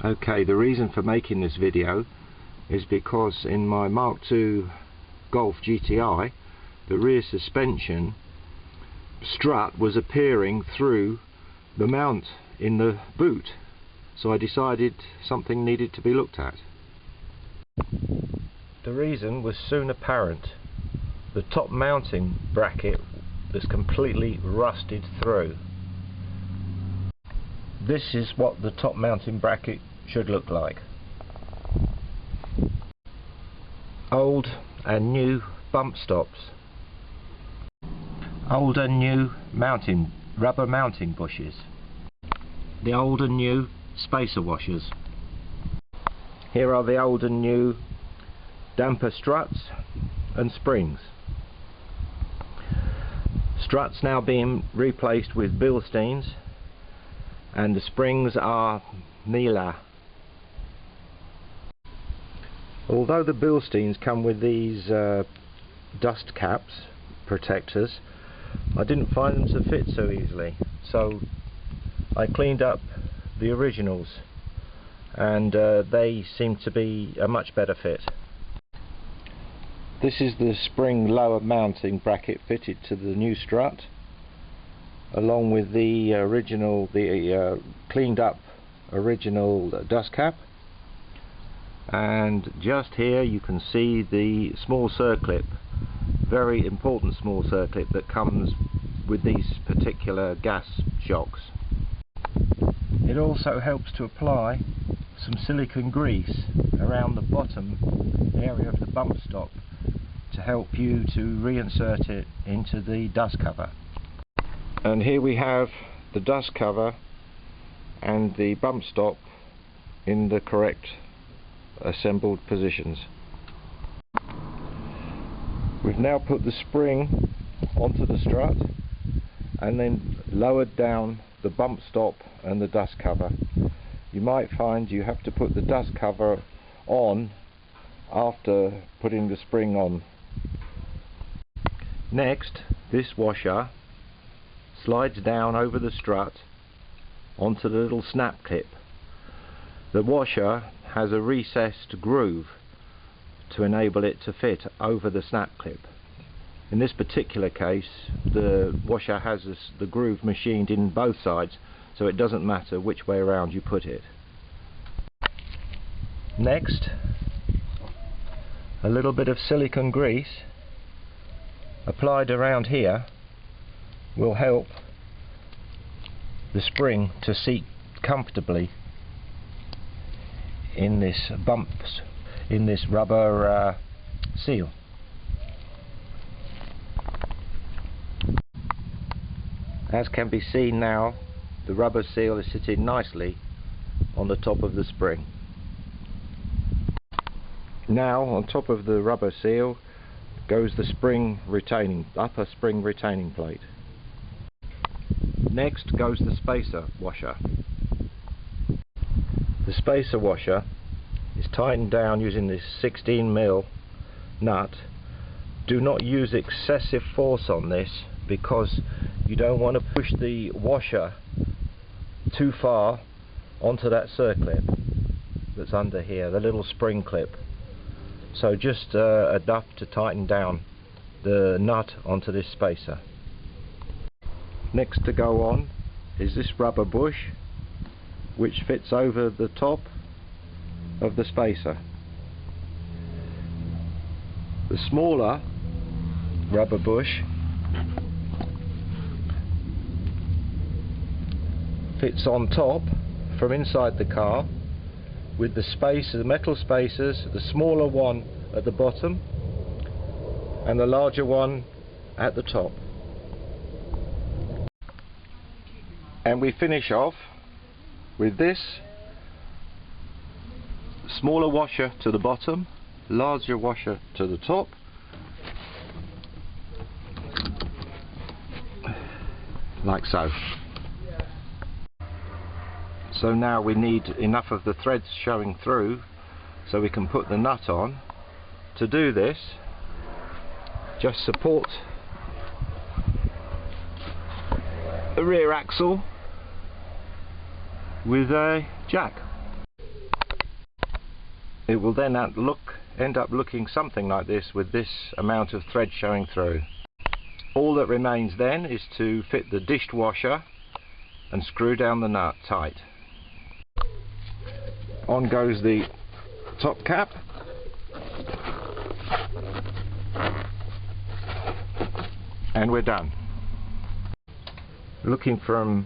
Okay, the reason for making this video is because in my Mark II Golf GTI the rear suspension strut was appearing through the mount in the boot, so I decided something needed to be looked at. The reason was soon apparent. The top mounting bracket was completely rusted through. This is what the top mounting bracket should look like. Old and new bump stops. Old and new rubber mounting bushes. The old and new spacer washers. Here are the old and new damper struts and springs. Struts now being replaced with Bilsteins, and the springs are Miele. Although the Bilsteins come with these dust caps protectors, I didn't find them to fit so easily, so I cleaned up the originals, and they seem to be a much better fit. This is the spring lower mounting bracket fitted to the new strut, along with the original, cleaned up original dust cap. And just here you can see the small circlip, very important small circlip that comes with these particular gas shocks. It also helps to apply some silicone grease around the bottom area of the bump stop to help you to reinsert it into the dust cover. And here we have the dust cover and the bump stop in the correct assembled positions. We've now put the spring onto the strut and then lowered down the bump stop and the dust cover. You might find you have to put the dust cover on after putting the spring on. Next, this washer slides down over the strut onto the little snap clip. The washer has a recessed groove to enable it to fit over the snap clip. In this particular case, the washer has the groove machined in both sides, so it doesn't matter which way around you put it. Next, a little bit of silicone grease applied around here will help the spring to seat comfortably in this rubber seal. As can be seen now, the rubber seal is sitting nicely on the top of the spring. Now on top of the rubber seal goes the upper spring retaining plate. Next goes the spacer washer. The spacer washer is tightened down using this 16mm nut. Do not use excessive force on this, because you don't want to push the washer too far onto that circlip that's under here, the little spring clip. So just enough to tighten down the nut onto this spacer. Next to go on is this rubber bush, which fits over the top of the spacer. The smaller rubber bush fits on top from inside the car, with the metal spacers, the smaller one at the bottom and the larger one at the top. And we finish off with this smaller washer to the bottom, larger washer to the top, like so. So now we need enough of the threads showing through so we can put the nut on. To do this, just support the rear axle with a jack. It will then end up looking something like this, with this amount of thread showing through. All that remains then is to fit the dished washer and screw down the nut tight. On goes the top cap, and we're done. Looking from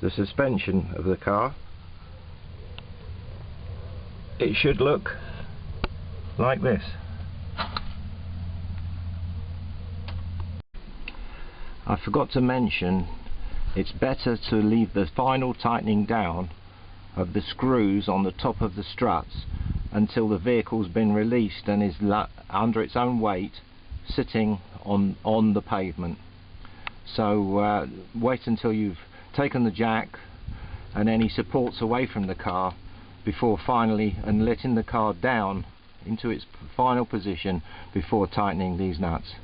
the suspension of the car, it should look like this. I forgot to mention, it's better to leave the final tightening down of the screws on the top of the struts until the vehicle's been released and is under its own weight, sitting on the pavement. So wait until you've taken the jack and any supports away from the car before finally letting the car down into its final position before tightening these nuts.